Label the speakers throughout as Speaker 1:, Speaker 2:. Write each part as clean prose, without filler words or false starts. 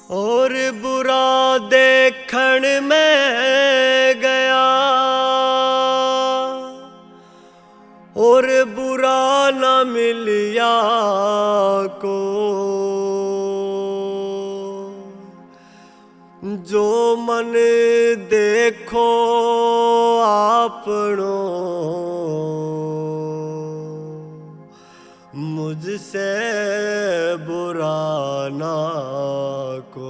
Speaker 1: और बुरा देखण में गया और बुरा न मिलिया को, जो मन देखो आपनो मुझसे बुरा ना को।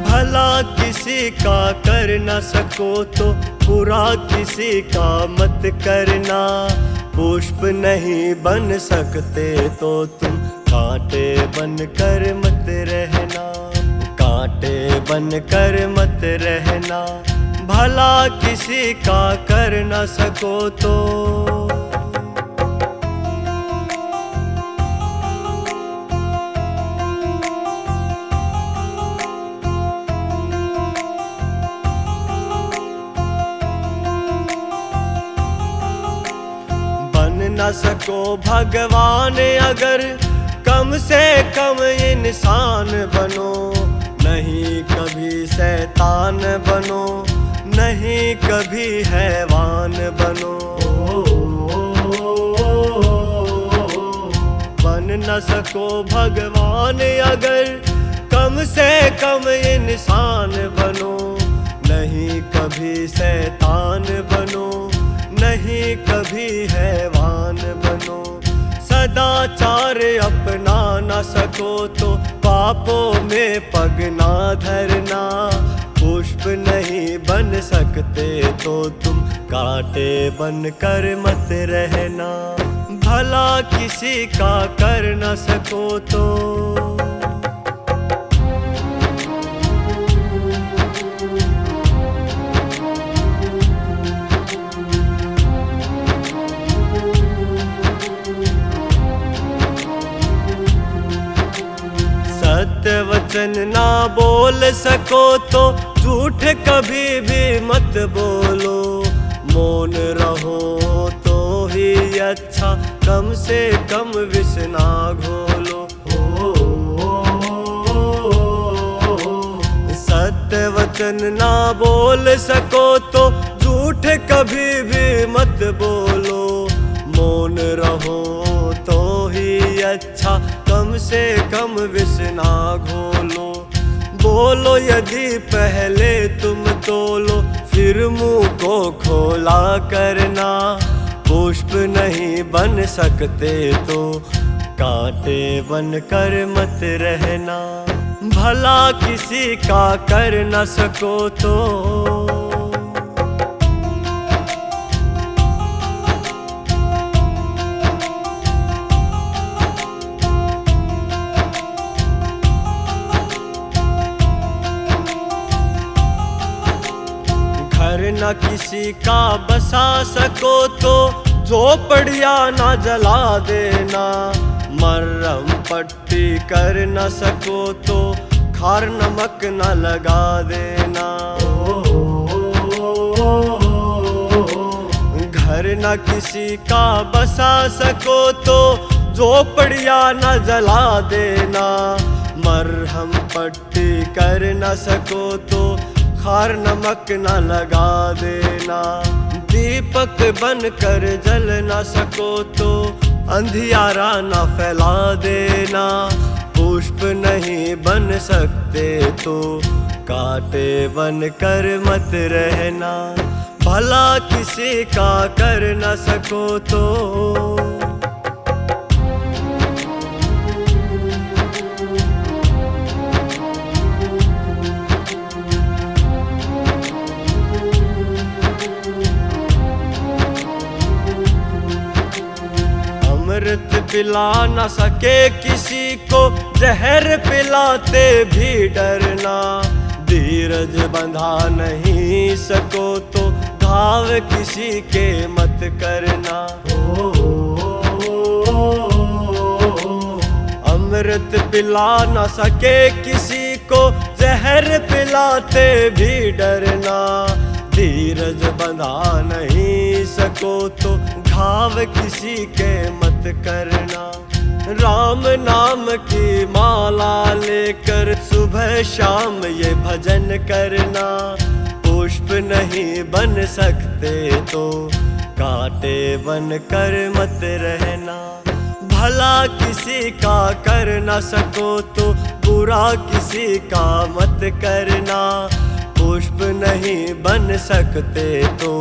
Speaker 1: भला किसी का कर न सको तो बुरा किसी का मत करना। पुष्प नहीं बन सकते तो तुम कांटे बन कर मत रहना, कांटे बन कर मत रहना। भला किसी का कर न सको तो न सको भगवान अगर कम से कम इंसान बनो। नहीं कभी शैतान बनो, नहीं कभी हैवान बनो। बन न सको भगवान अगर कम से कम इंसान बनो। नहीं कभी शैतान बनो, नहीं कभी हैवान बनो। सदाचार अपना न सको तो पापों में पग ना धरना। पुष्प नहीं बन सकते तो तुम कांटे बन कर मत रहना। भला किसी का कर न सको तो सत्य वचन ना बोल सको तो झूठ कभी भी मत बोलो। मौन रहो तो ही अच्छा, कम से कम विष ना घोलो। सत्य वचन ना बोल सको तो झूठ कभी भी मत बोलो। मौन रहो तो ही अच्छा, कम से कम विष ना घोलो। बोलो यदि पहले तुम तोलो, फिर मुंह को खोला करना। पुष्प नहीं बन सकते तो कांटे बन कर मत रहना। भला किसी का कर न सको तो घर न किसी का बसा सको तो झोपड़ियाँ न जला देना। मरहम पट्टी कर न सको तो खार नमक न लगा देना। घर न किसी का बसा सको तो झोपड़ियाँ न जला देना। मरहम पट्टी कर न सको तो खार नमक न लगा देना। दीपक बन कर जल न सको तो अंधियारा न फैला देना। पुष्प नहीं बन सकते तो कांटे बन कर मत रहना। भला किसी का कर न सको तो अमृत पिला न सके किसी को, जहर पिलाते भी डरना। धीरज बंधा नहीं सको तो घाव किसी के मत करना। अमृत पिला न सके किसी को, जहर पिलाते भी डरना। धीरज बंधा नहीं सको तो घाव किसी के मत करना। राम नाम की माला लेकर सुबह शाम ये भजन करना। पुष्प नहीं बन सकते तो कांटे बन कर मत रहना। भला किसी का कर न सको तो बुरा किसी का मत करना। पुष्प नहीं बन सकते तो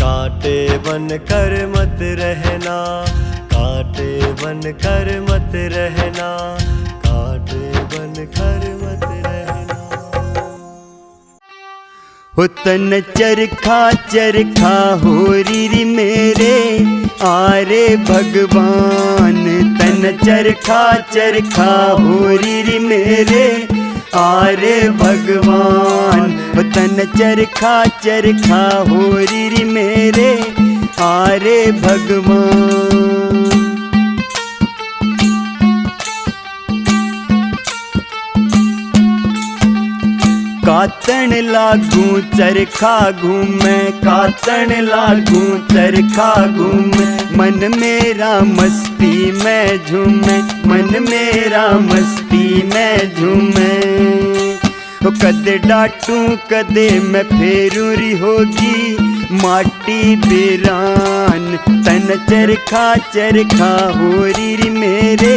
Speaker 1: कांटे बन कर मत रहना। कांटे बन कर मत रहना। कांटे बन कर मत रहना।
Speaker 2: हो तन चरखा हो री मेरे आरे भगवान। तन चरखा हो री मेरे आरे भगवान। हो तन चरखा हो री मेरे आरे भगवान। कातन लागू चरखा घूमे, कातन लागू चरखा घूमे। मन मेरा मस्ती में झूमे, मन मेरा मस्ती में झूमे। कदे डांटू कदे मैं फेरूरी होगी माटी बेरान। तन चरखा हो री मेरे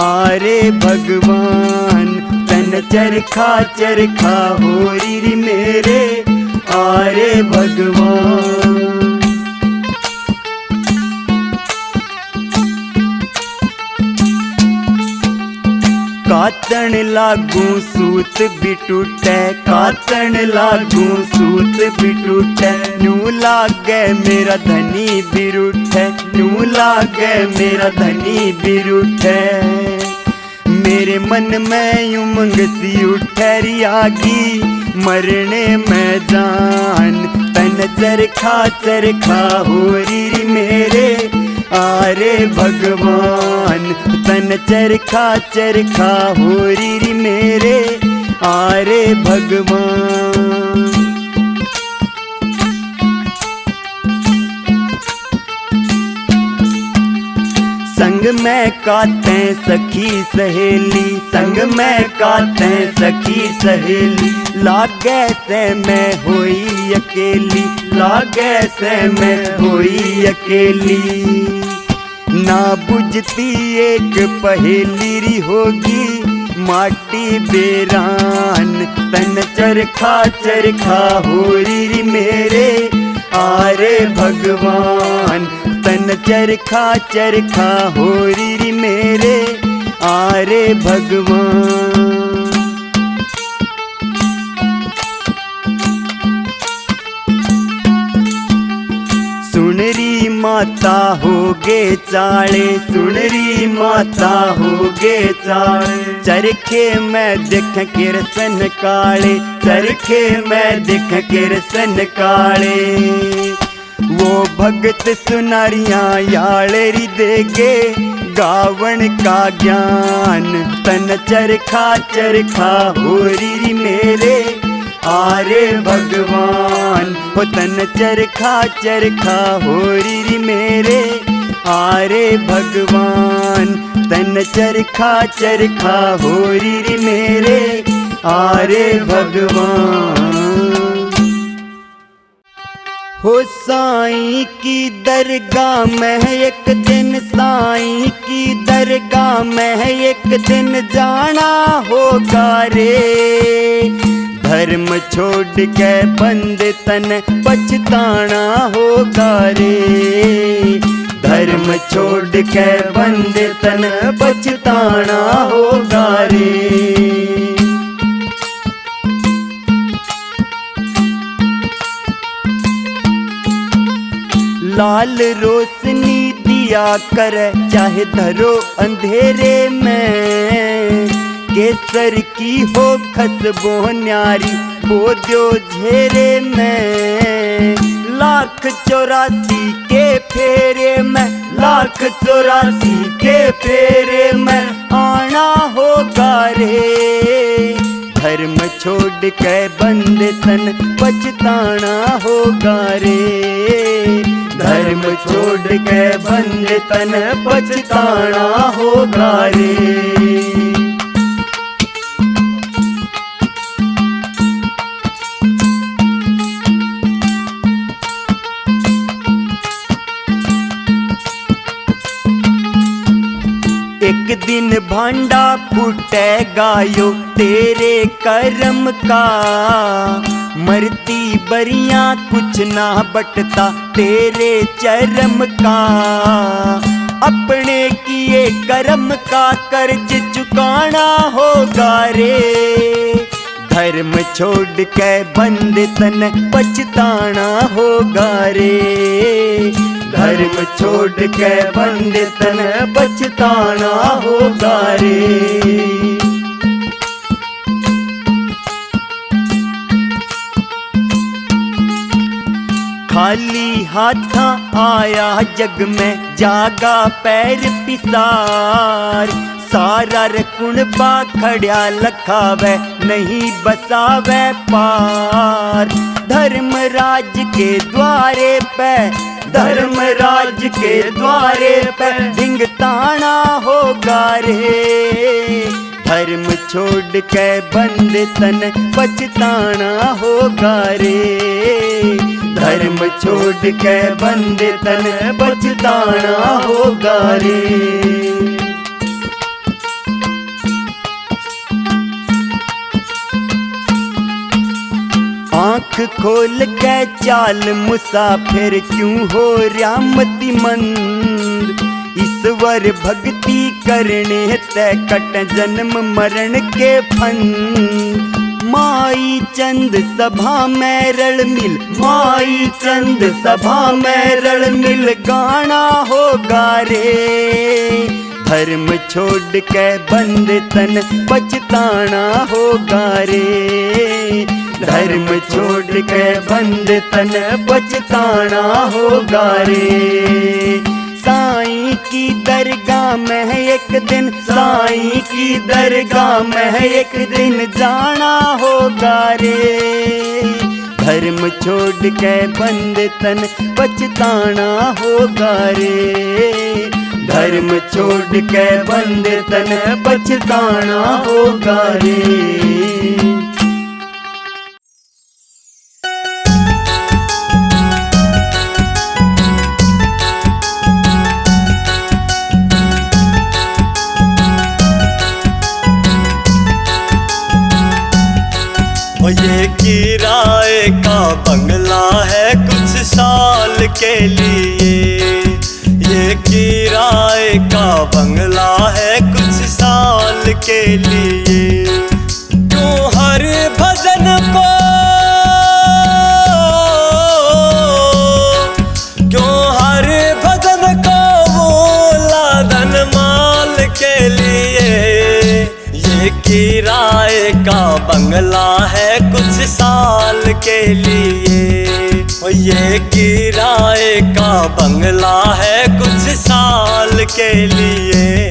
Speaker 2: आरे भगवान। तन चरखा हो री मेरे आरे भगवान। कातन लागू सूत भी टूटे, कातन लागू सूत भी टूटे। नू लागे मेरा धनी भी रूठे, नू लागे मेरा धनी भी रूठे। मेरे मन में उमंग सी उठेरी आगी मरने में जान। तन चरखा हो री मेरे आरे भगवान। तन चरखा हो री मेरे आरे भगवान। संग में काते सखी सहेली, संग में काते सखी सहेली। लागे से मैं होई अकेली, लागे से मैं होई अकेली। ना बुझती एक पहेली री होगी माटी बेरान। तन चरखा हो री मेरे आरे भगवान। तन चरखा हो री मेरे आरे भगवान। सुनरी माता होगे चाले, सुनरी माता होगे चाले। चरखे में देख किरसन काले, चरखे में देख किरसन काले। वो भगत सुनारियां यालेरी देगे गावन का ज्ञान। तन चरखा हो री मेरे आरे भगवान। हो तन चरखा हो री मेरे आरे भगवान। तन चरखा हो री मेरे आरे भगवान। हो साईं की दरगाह में एक दिन, साईं की दरगाह में एक दिन जाना होगा रे। धर्म छोड़ के बंद तन पछताना होगा रे। धर्म छोड़ के बंद तन पछताना होगा रे। लाल रोशनी दिया करे चाहे धरो अंधेरे में। केसर की हो खसबो न्यारी बोद्यो झेरे में। 1,84 के फेरे में, 1,84 के फेरे में आना के बंद तन पछताना होगा रे। धर्म छोड़ के बंद तन पछताना होगा रे। एक दिन भांडा फूटेगा यो तेरे कर्म का, मरती बरियां कुछ ना बटता तेरे चरम का। अपने किए कर्म का कर्ज चुकाना होगा रे। धर्म छोड़ के बंद तन पछताना होगा रे। धर्म छोड़ के बंद तन पछताना होगा रे। खाली हाथा आया जग में जागा पैर पिसार। सारा कुणबा खड़ा लखावे नहीं बसावे पार। धर्मराज के द्वारे पे, धर्मराज के द्वारे पे ढिंगताना होगा रे। धर्म छोड़ के बंद तन पछताना होगा रे। धर्म छोड़ के बंद तन पछताना होगा रे। आँख खोल के चाल मुसाफिर क्यों हो रामति मंद। ईश्वर भक्ति करने ते कट जन्म मरण के फंद। माई चंद सभा में रल मिल, माई चंद सभा में रल मिल गाना होगा रे। धर्म छोड़ के बंद तन पछताना होगा रे। धर्म छोड़ के बंद तन पछताना होगा रे। साईं की दरगाह में एक दिन, साईं की दरगाह में एक दिन जाना होगा रे। धर्म छोड़ के बंद तन पछताना होगा रे। धर्म छोड़ के बंद तन पछताना होगा रे।
Speaker 1: ये किराए का बंगला है कुछ साल के लिए। ये किराए का बंगला है कुछ साल के लिए। क्यों हर भजन को, क्यों हर भजन को बोला धन माल के लिए। ये किराए का बंगला है कुछ साल के लिए। ये किराए का बंगला है कुछ साल के लिए।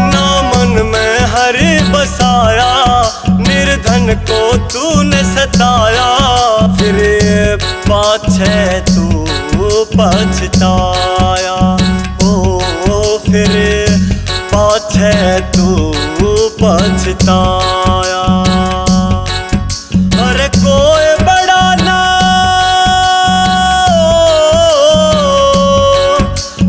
Speaker 1: ना मन में हरि बसाया, निर्धन को तूने सताया। फिर पाछे तू पछताया, ओ फिर पाछे तू पछताया। अरे कोई बड़ा ना,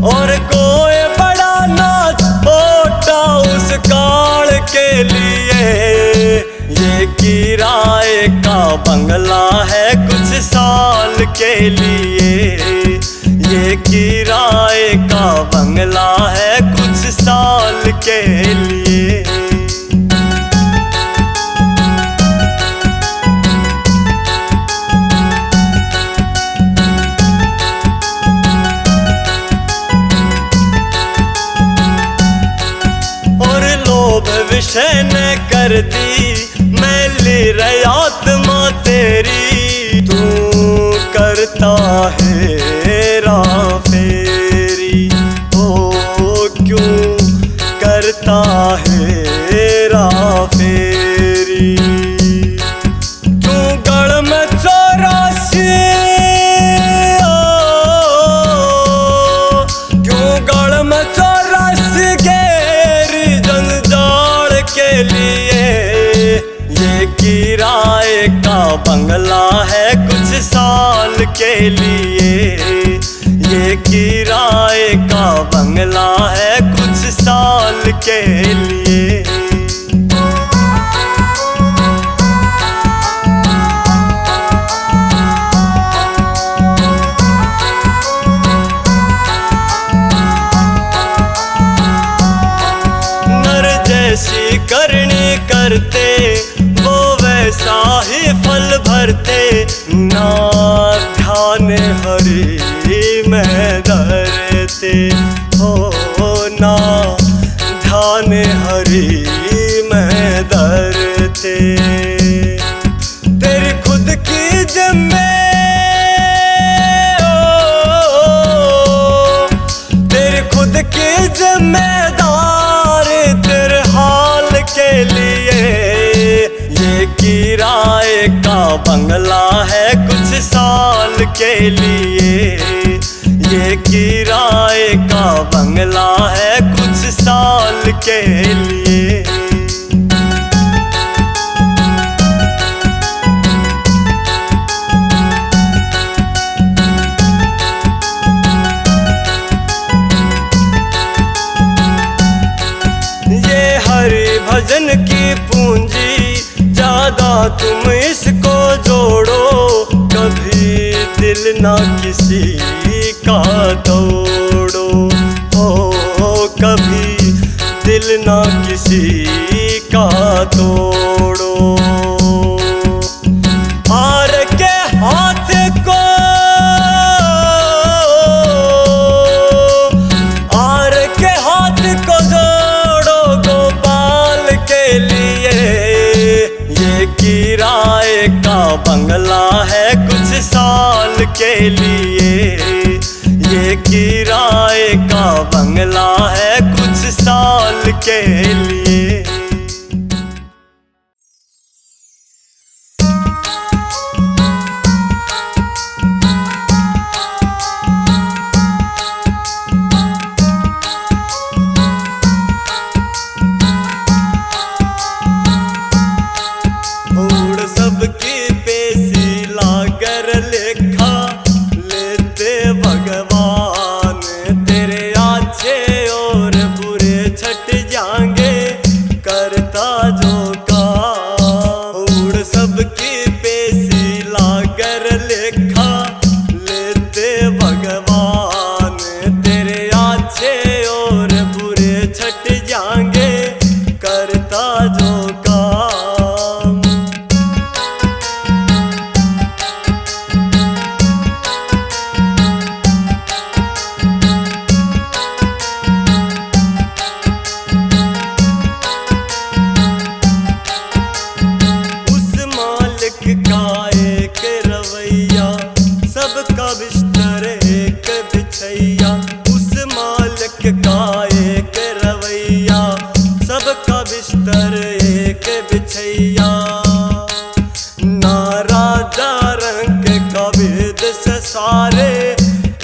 Speaker 1: और कोई बड़ा ना छोटा उस काल के लिए। ये किराए का बंगला है कुछ साल के लिए। ये किराए का बंगला है कुछ साल के लिए। और लोभ विषय न कर दी मैली रे आत्मा तेरी। क्यों करता है हेरा फेरी, ओ क्यों करता है हेरा फेरी। क्यों गढ़ में 84, क्यों गढ़ में 84 गहरी जंजाल के लिए। ये किराए का बंगला है कुछ साल के लिए, ये किराए का बंगला है कुछ साल के लिए। नर जैसी करनी करते वो वैसा ही फल भरते, ना ध्यान हरि में धरते हो, ना ध्यान हरि में धरते। तेरी खुद की जिम्मे तेरी खुद की जिम्मेदार तेरे हाल के लिए। ये किराए का बंगला है कुछ साल के लिए, ये किराए का बंगला है कुछ साल के लिए। ये हरि भजन की पूंजी ज्यादा तुम इसको जोड़ो, कभी दिल ना किसी का तोड़ो, हो कभी दिल ना किसी का तोड़ो। हार के हाथ को, हार के हाथ को जोड़ो गोपाल के लिए। ये किराए का बंगला है कुछ साल के लिए, ये किराए का बंगला है कुछ साल के लिए। होड़ सबकी पेशी लागर लेखा लेते भगवान, तेरे अच्छे और बुरे छट जाएंगे करता जो काम। होड़ सबकी पेशी लागर लेखा लेते भगवान, तेरे अच्छे और बुरे छट जाएंगे करता जो काम। सबका बिस्तर एक बिछैया, उस मालिक का एक रवैया। सबका बिस्तर एक बिछैया, ना राजा रंग का भेद से सारे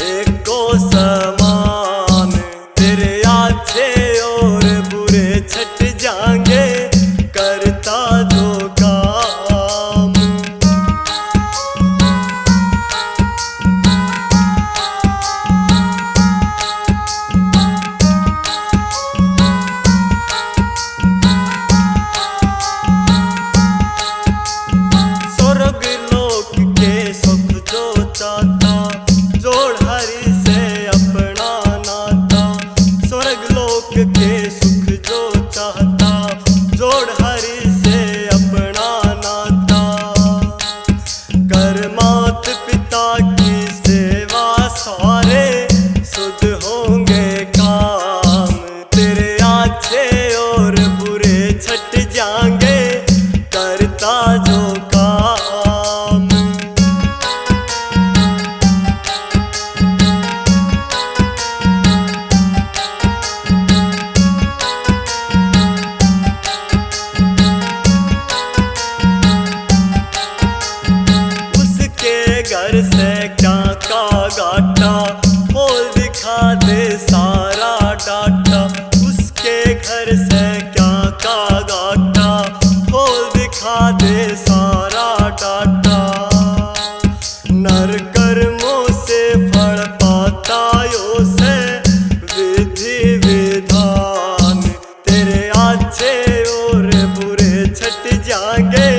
Speaker 1: एको समान। तेरे अच्छे और बुरे छट जाएंगे करता जो काम। का घाटा, खोल दिखा दे सारा डाटा। नर कर्मों से फल पाता यो से विधि विधान, तेरे अच्छे और बुरे छट जाएंगे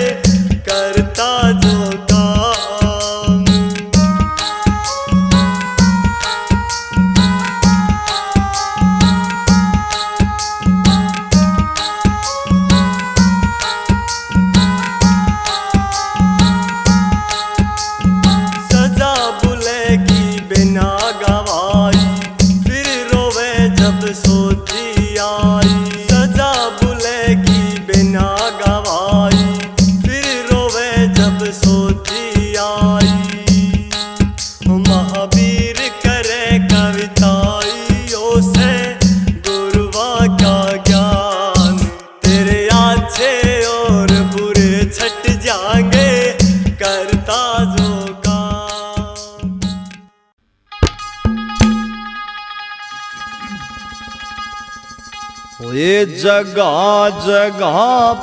Speaker 1: करता जो काम। सजा बुलेगी बिना गवाही, फिर रोवे जब सोची आई। सजा बुलेगी बिना गवाही, फिर रोवे जब सोची आई। महावीर करे कविताइयों से गुरुवा का ज्ञान, तेरे अच्छे और बुरे छट जाएंगे करता जो काम।
Speaker 2: ये जगह जगह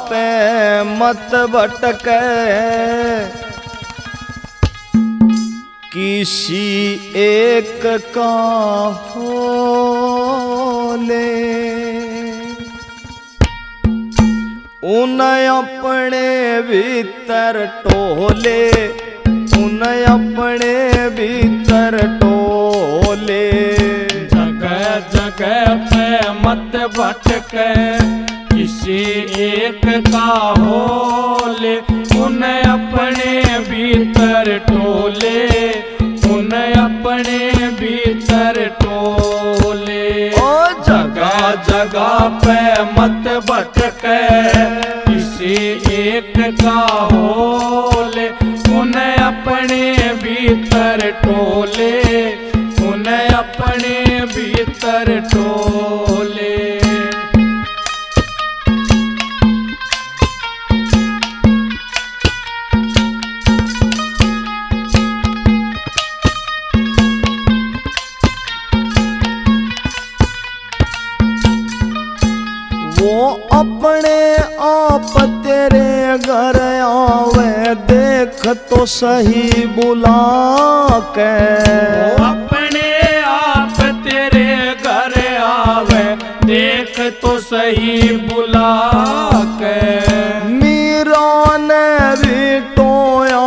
Speaker 2: पे मत भटके, किसी एक का हो ले। उन अपने भीतर टोले, उन अपने भीतर टोले।
Speaker 3: जगह जगह पे मत भटके, किसी एक का हो ले। उन्हें अपने भीतर टोले, उन्हें अपने भीतर टोले।
Speaker 2: ओ
Speaker 3: जगह जगह पे मत भटके, किसी एक का हो ले। उन्हें अपने भीतर टोले, उन्हें अपने भीतर टोले।
Speaker 2: वो अपने आप तेरे घर आवे, देख तो सही बुला के।
Speaker 3: वो अपने आप तेरे घर आवे, देख तो सही बुला के।
Speaker 2: मीरा ने भी टोया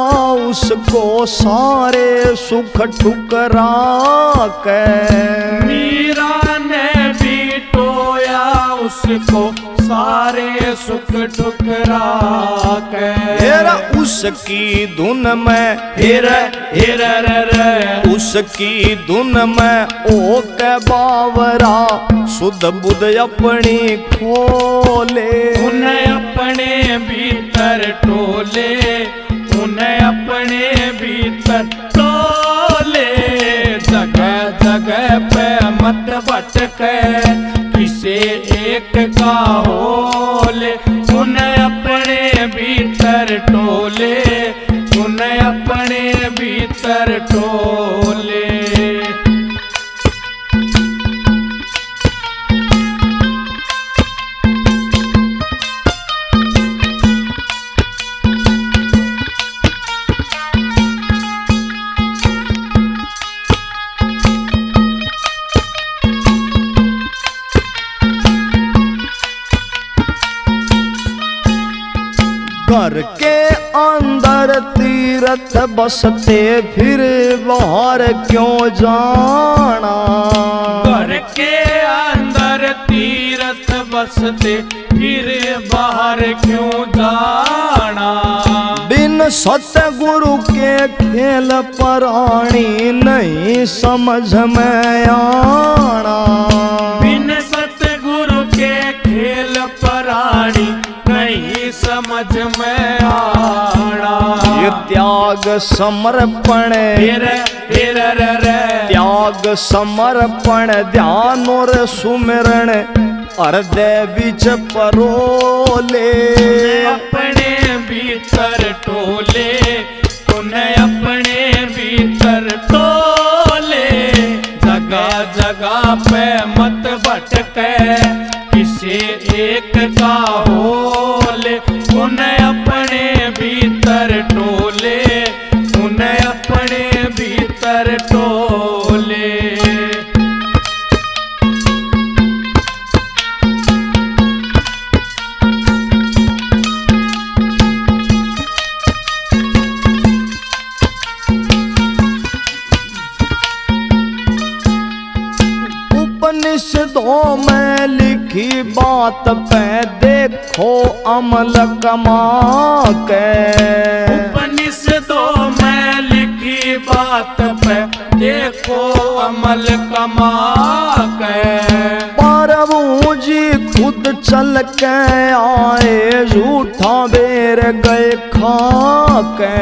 Speaker 2: उसको सारे सुख ठुकरा के।
Speaker 3: मीरा ने भी टोया उसको सारे सुख ठुकरा के।
Speaker 2: हेरा उसकी धुन में,
Speaker 3: हेर हेर रे,
Speaker 2: उसकी धुन में ओ के बावरा, सुध बुध अपनी खोले।
Speaker 3: उन्हें अपने भीतर टोले, उन्हें अपने भीतर टोले। जगह जगह पे मत भटके, किसी एक का हो ले। उन्हें अपने भीतर टोले, उन्हें अपने भीतर टोले।
Speaker 2: घर के अंदर तीरथ बसते, फिर बाहर क्यों जाना।
Speaker 3: घर के अंदर तीरथ बसते, फिर बाहर क्यों जाना।
Speaker 2: बिन सतगुरु के खेल प्राणी नहीं समझ में आना।
Speaker 3: बिन सतगुरु के खेल प्राणी नहीं समझ में आना।
Speaker 2: ये त्याग समर्पण, त्याग समर्पण ध्यान और सुमिरण हृदय बीच परोले।
Speaker 3: अपने भीतर टोले, उन्हें अपने भीतर टोले। जगह जगह पे मत भटके, किसी एक का होले, उन्हें अपने भीतर टोले, उन्हें अपने भीतर टोले।
Speaker 2: उपनिषदों में लिखी बात पे देखो अमल कमा के।
Speaker 3: उपनिषदों में लिखी बात पे देखो अमल कमा के।
Speaker 2: प्रभु जी खुद चल के आए, झूठा बेर गए खा के।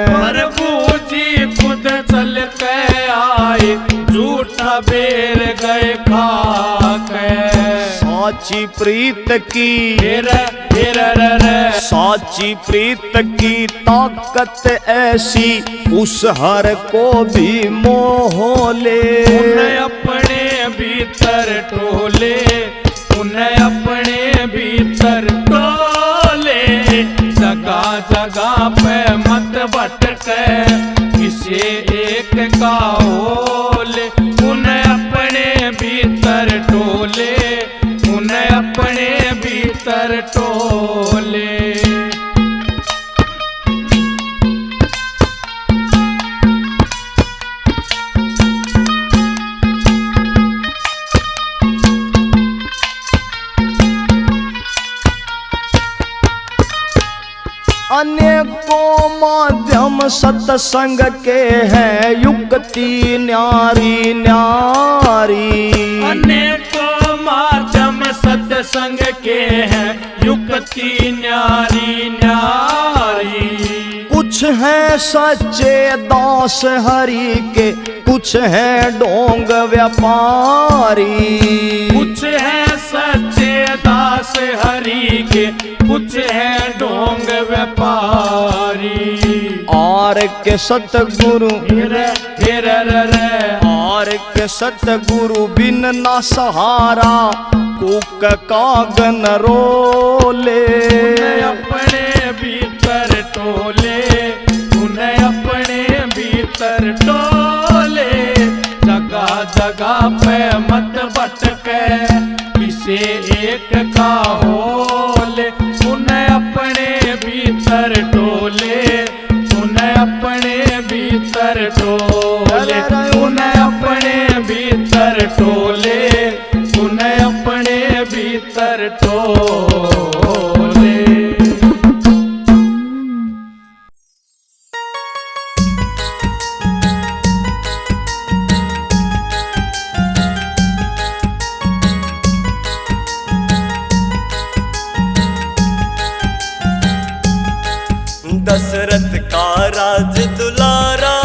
Speaker 3: प्रभु जी खुद चल के आए, झूठा बेर गए खा के।
Speaker 2: साची प्रीत की
Speaker 3: रे
Speaker 2: साची प्रीत की ताकत ऐसी, उस हर को भी मोह ले।
Speaker 3: उन्हें अपने भीतर टोले, उन्हें अपने भीतर टोले। जगह जगह पे मत भटके, किसी एक का होले। उन्हें अपने भीतर टोले, उन्हें अपने भीतर टोले।
Speaker 2: अनेकों माध्यम सत्संग के हैं, युक्ति न्यारी न्यारी।
Speaker 3: अनेकों माध्यम सत्संग के हैं, युक्ति न्यारी न्यारी।
Speaker 2: कुछ हैं सच्चे दास हरि के, कुछ हैं डोंग व्यापारी।
Speaker 3: कुछ है सच्चे दास हरि के, कुछ है डोंग व्यापारी।
Speaker 2: और के सतगुरु
Speaker 3: रे
Speaker 2: और के सतगुरु बिन ना सहारा, कुक कागन रोले।
Speaker 3: उन्हें अपने भीतर टोले, उन्हें अपने भीतर टोले। जगह जगह पे मत भटके, किसी एक का होले। उन्हें अपने भीतर टोले, उन्हें अपने भीतर टोले, उन्हें अपने भीतर टोले, उन्हें अपने भीतर टोले।
Speaker 1: दशरथ का राज दुलारा,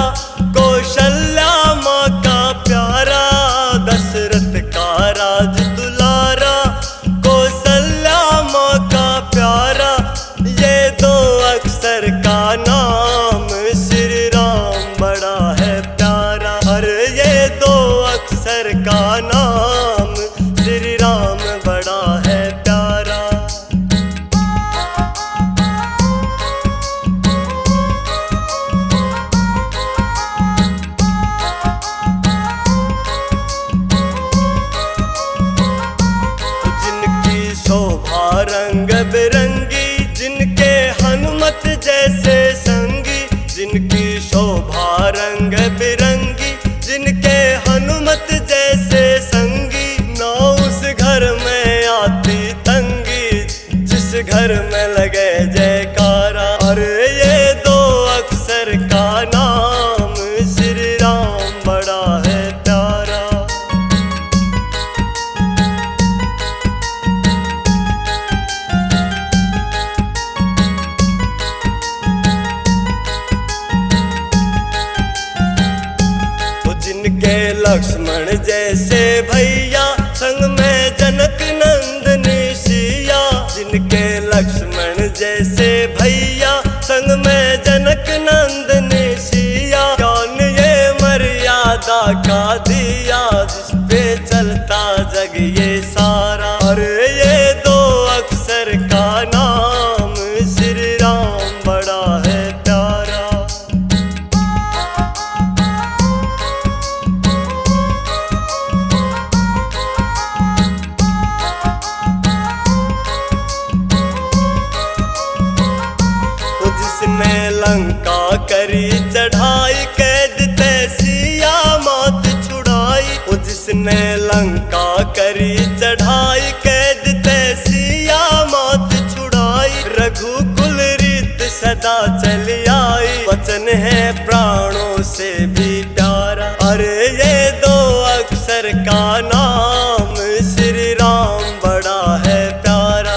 Speaker 1: कौशल्या माँ का प्यारा। दशरथ का राज दुलारा, कौशल्या माँ का प्यारा। ये दो अक्षर का नाम श्री राम बड़ा है प्यारा। अरे ये दो अक्षर का नाम श्री राम बड़ा है प्यारा। रंग बिरंगी, जिनके हनुमत जैसे संगी। जिनकी शोभा रंग बिरंगी, जिनके हनुमत जैसे संगी। ना उस घर में आती तंगी, जिस घर में लगे जयकारा। अरे ये दो अक्षर का नाम श्री राम बड़ा है प्यारा। जिनके लक्ष्मण जैसे भैया, संग में जनक नंदनी सिया। जिनके लक्ष्मण जैसे भैया, संग में जनक नंदनी सिया। ज्ञान ये मर्यादा का दिया, जिस पे चलता जग ये सारा। अरे ये दो अक्षर लंका करी चढ़ाई, कैद तैसिया मौत छुड़ाई। ओ जिसने लंका करी चढ़ाई, कैद तैसिया मौत छुड़ाई। रघुकुल रीत सदा चली आई, वचन है प्राणों से भी प्यारा। अरे ये दो अक्षर का नाम श्री राम बड़ा है प्यारा।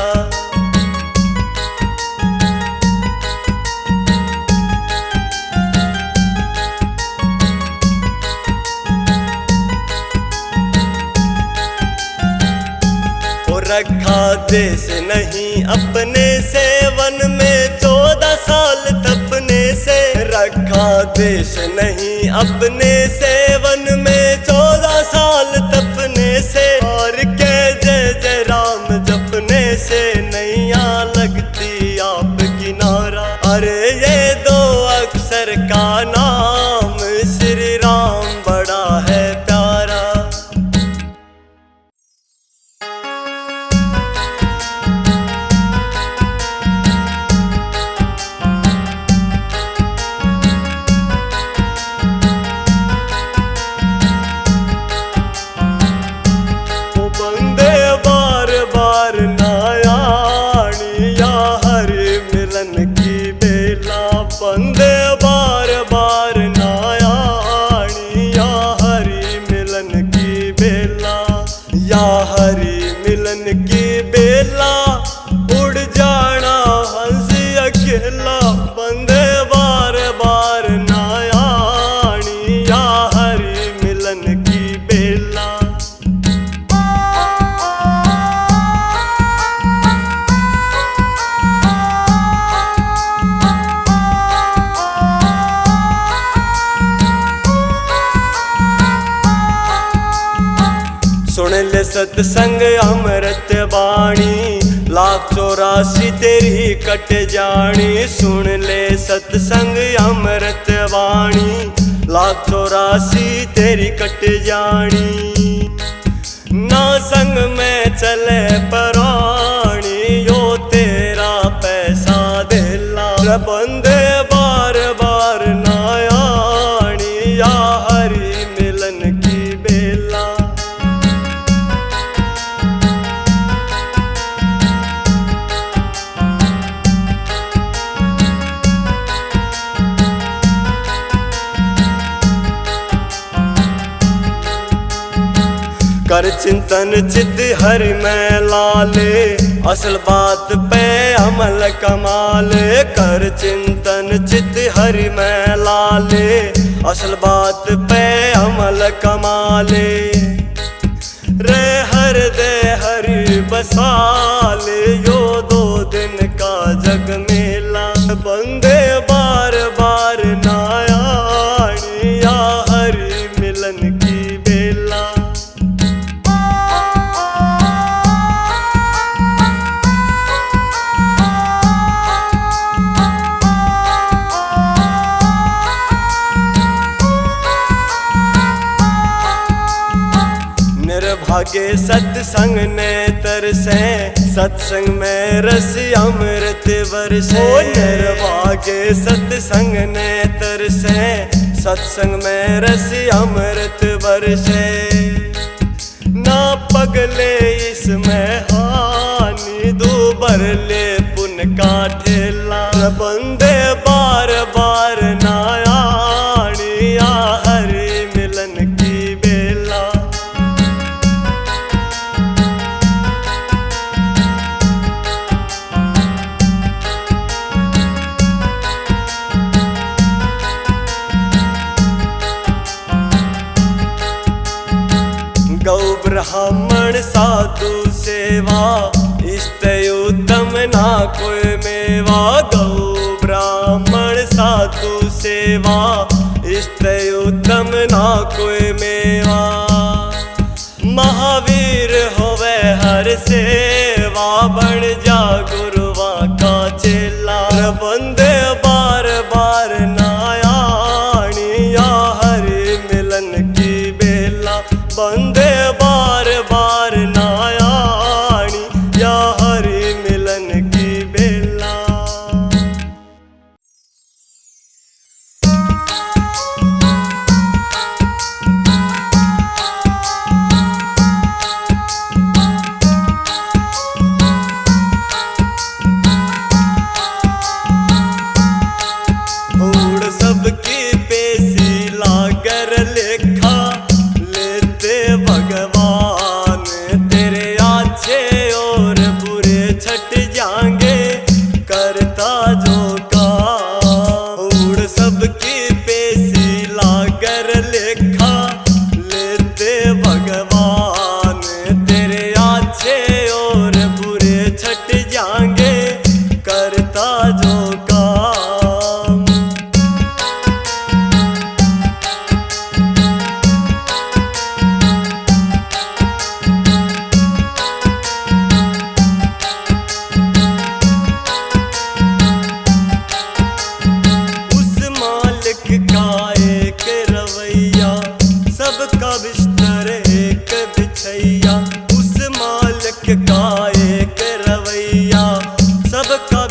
Speaker 1: रखा देश नहीं अपने से, वन में 14 साल तपने से। रखा देश नहीं अपने से, वन में 14 साल तपने से। और के जय जय राम जपने से, नैया लगती आप किनारा। अरे ये दो अक्षर का नाम श्री राम बड़ा है प्यारा। बंदे बार बार नायाणी, या हरि मिलन की बेला। या हरि मिलन की बेला, उड़ जाना हंस अकेला। बंदे बार बार नायाणी, या हरि मिलन की बेला। सुन ले सत्संग अमृत बाणी, 184 तेरी कट जानी। सुन ले सत्संग अमृत बाणी, 184 तेरी कट जानी। ना संग में चले प्राणी, यो तेरा पैसा देला। बंदे बार बार नायाणी, या हरि मिलन की बेला। कर चिंतन चित हरि में लाले, असल बात पे अमल कमाले। कर चिंतन चित हरि में लाले, असल बात पे अमल कमाले। रे हर दे हरि बसाले, यो 2 दिन का जग मेला। बंदे बार बार नायाणी, या हरि मिलन की बेला। निर्भागे सत्संग ने तरसे, सत्संग में रस अमृत बरसे। निर्भागे सत्संग ने तरसे, सत्संग में रस अमृत बरसे। ना पगले इसमें हानि, दूबर ले पुन का ठेला। बंदे बार बार नायाणी, या हरि मिलन की बेला। गौ ब्राह्मण साधु सेवा, इसते उत्तम ना कोई मेवा। गौ ब्राह्मण साधु सेवा, इसते उत्तम ना कोई मेवा। महावीर होवे हर सेवा, बन जा गुरुआ का चेला। बंदे बार बार नायाणी, या हरि मिलन की बेला। बंदे बार बार नायाणी, या हरि मिलन की बेला।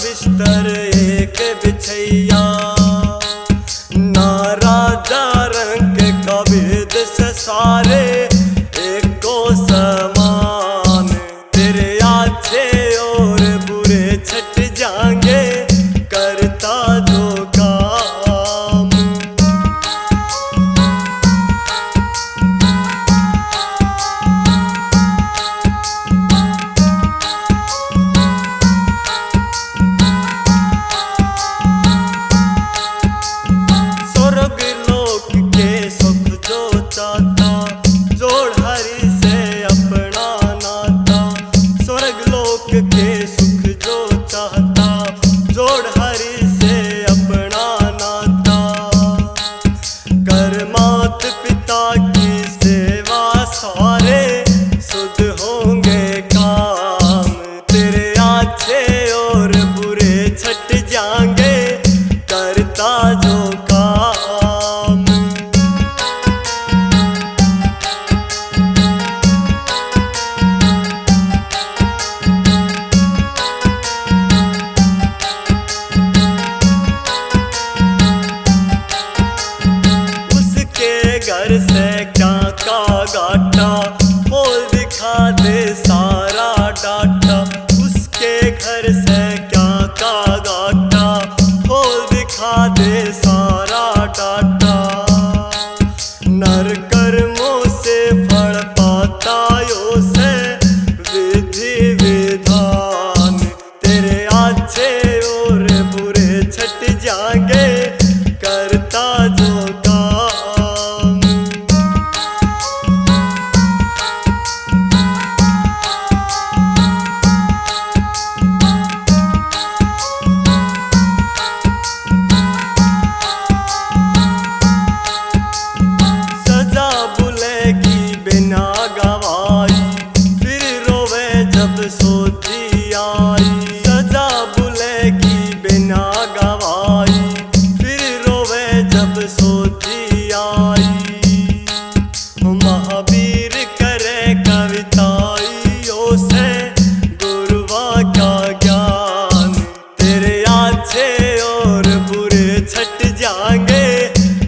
Speaker 1: बिस्तर एक बिछैया, ना राजा रंग का भेद से सारे एको समान। तेरे अच्छे और बुरे छट जाएंगे करता जो काम। स्वर्ग लोक के सुख जो चाहता, जोड़ हरि से अपना नाता। स्वर्ग लोक के सुख जो चाहता, जोड़ हरि से अपना नाता। कर मात पिता की सेवा सारे शुद्ध होंगे काम। तेरे अच्छे और बुरे छट जाएंगे करता जो काम। उसके घर से क्या का गाटा, खोल दिखा दे सारा डाटा। उसके घर से क्या का गाटा, खोल दिखा दे सारा डाटा। नर कर्मों से फल पाता यो से विधि विधान। तेरे अच्छे और बुरे छट जाएंगे करता जो काम। सजा बुलेगी बिना गवाई, फिर रोवे जब सोची आई। सजा बुलेगी बिना गवाई, फिर रोवे जब सोची आई। महावीर करे कविताइयों से गुरुवा का ज्ञान। तेरे अच्छे और बुरे छट जाएंगे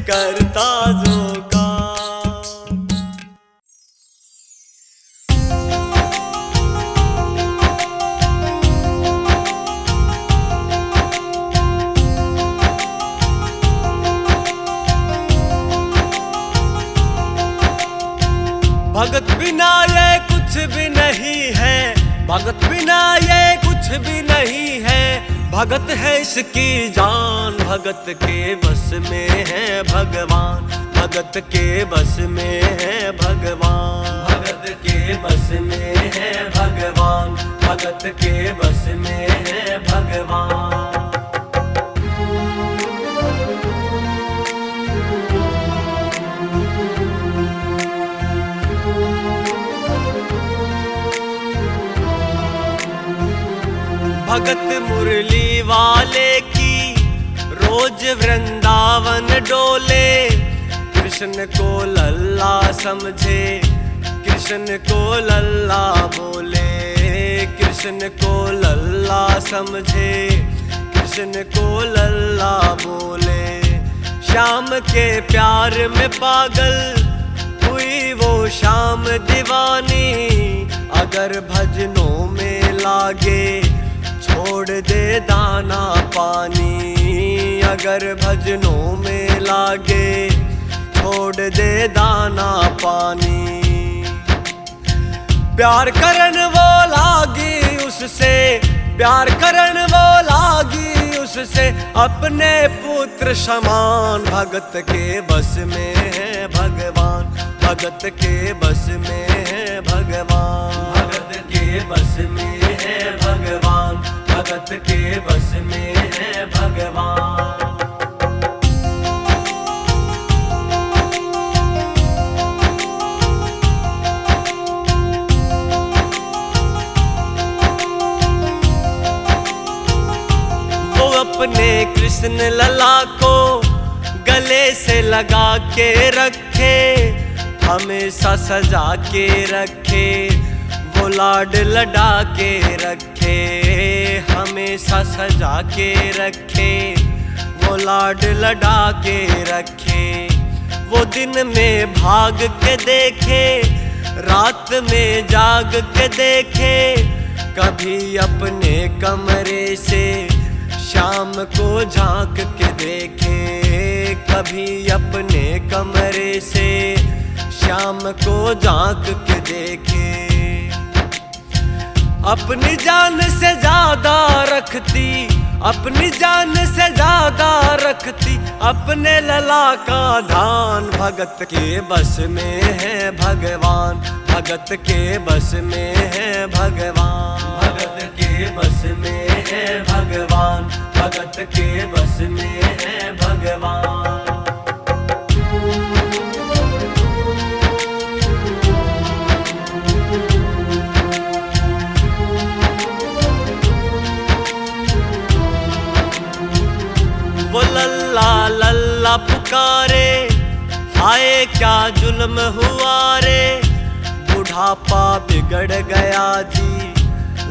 Speaker 1: करता जो काम। भगत बिना ये कुछ भी नहीं है, भगत बिना ये कुछ भी नहीं है। भगत है इसकी जान, भगत के बस में है भगवान। भगत के बस में है भगवान, भगत के बस में है भगवान। भगत के बस में है भगवान। भगत मुरली वाले की रोज वृंदावन डोले। कृष्ण को लल्ला समझे, कृष्ण को लल्ला बोले। कृष्ण को लल्ला समझे, कृष्ण को लल्ला बोले। श्याम के प्यार में पागल हुई वो शाम दीवानी। अगर भजनों में लागे छोड़ दे दाना पानी। अगर भजनों में लागे छोड़ दे दाना पानी। प्यार करन वो लागी उससे, प्यार करन वो लागी उससे। अपने पुत्र समान भगत के बस में है भगवान। भगत के बस में है भगवान। भगत के बस में है भगवान। भगत के बस में है भगवान। वो अपने कृष्ण लला को गले से लगा के रखे, हमेशा सजा के रखे। वो लाड लडा के रखे, हमेशा सजा के रखे, वो लाड लडा के रखे। वो दिन में भाग के देखे, रात में जाग के देखे, कभी अपने कमरे से शाम को झांक के देखे, कभी अपने कमरे से शाम को झांक के देखे। अपनी जान से ज्यादा रखती, अपनी जान से ज्यादा रखती, अपने लला का ध्यान। भगत के बस में है भगवान, भगत के बस में है भगवान, भगत के बस में है भगवान, भगत के बस में है भगवान। वो लल्ला लल्ला पुकारे, हाय क्या जुल्म हुआ रे, बुढ़ापा बिगड़ गया जी,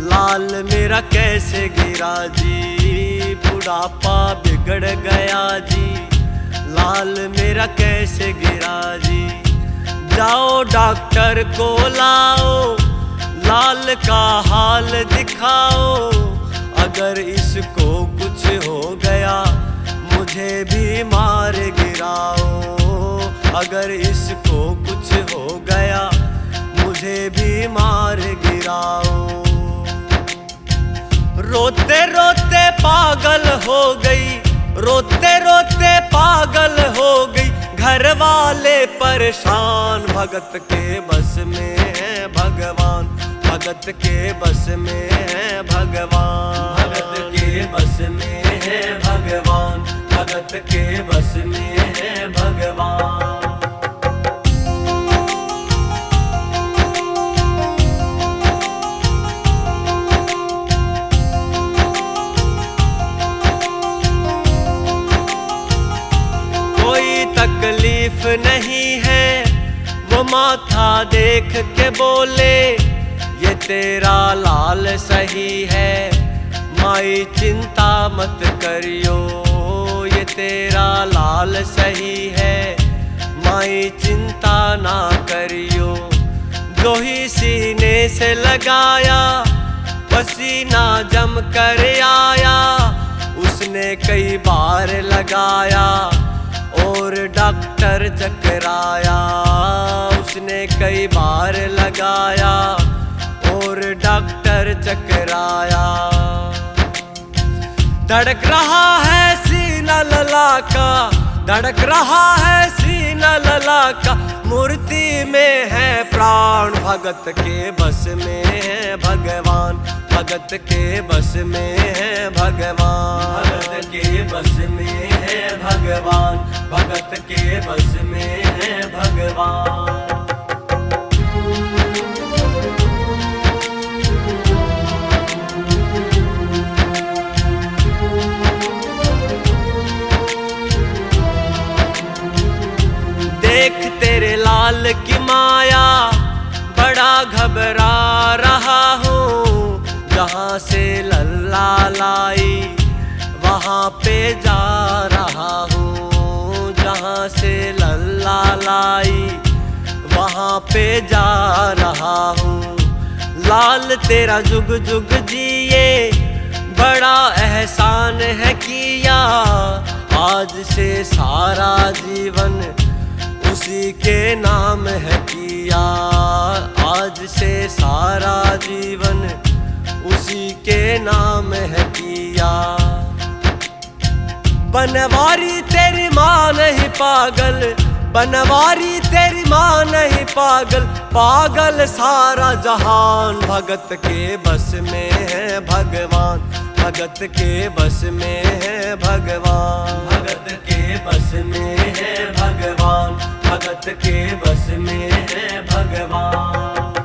Speaker 1: लाल मेरा कैसे गिरा जी, बुढ़ापा बिगड़ गया जी, लाल मेरा कैसे गिरा जी। जाओ डॉक्टर को लाओ, लाल का हाल दिखाओ, अगर इसको कुछ हो गया मुझे भी मार गिराओ, अगर इसको कुछ हो गया मुझे भी मार गिराओ। रोते रोते पागल हो गई, रोते रोते पागल हो गई, घर वाले परेशान। भगत के बस में है भगवान, भगत के बस में है भगवान, भगत के बस में है भगवान, भगत के बस में है भगवान। कोई तकलीफ नहीं है, वो माथा देख के बोले, ये तेरा लाल सही है, माई चिंता मत करियो, ये तेरा लाल सही है, माई चिंता ना करियो। जो ही सीने से लगाया, पसीना जम कर आया, उसने कई बार लगाया और डॉक्टर चकराया, उसने कई बार लगाया और डॉक्टर चकराया। धड़क रहा है सीना लला का, धड़क रहा है सीना लला का, मूर्ति में है प्राण। भगत के बस में है भगवान, भगत के बस में है भगवान, भगत के बस में है भगवान, भगत के बस में है भगवान। देख तेरे लाल की माया, बड़ा घबरा रहा हूँ, जहाँ से लल्ला लाई वहाँ पे जा रहा हूँ, जहाँ से लल्ला लाई वहाँ पे जा रहा हूँ। लाल तेरा जुग जुग जिए, बड़ा एहसान है किया, आज से सारा जीवन उसी के नाम है किया, आज से सारा जीवन उसी के नाम है किया। बनवारी तेरी माँ नहीं पागल, बनवारी तेरी माँ नहीं पागल, पागल सारा जहान। भगत के बस में है भगवान, भगत के बस में है भगवान, भगत के बस में है भगवान, भगत के बस में है भगवान।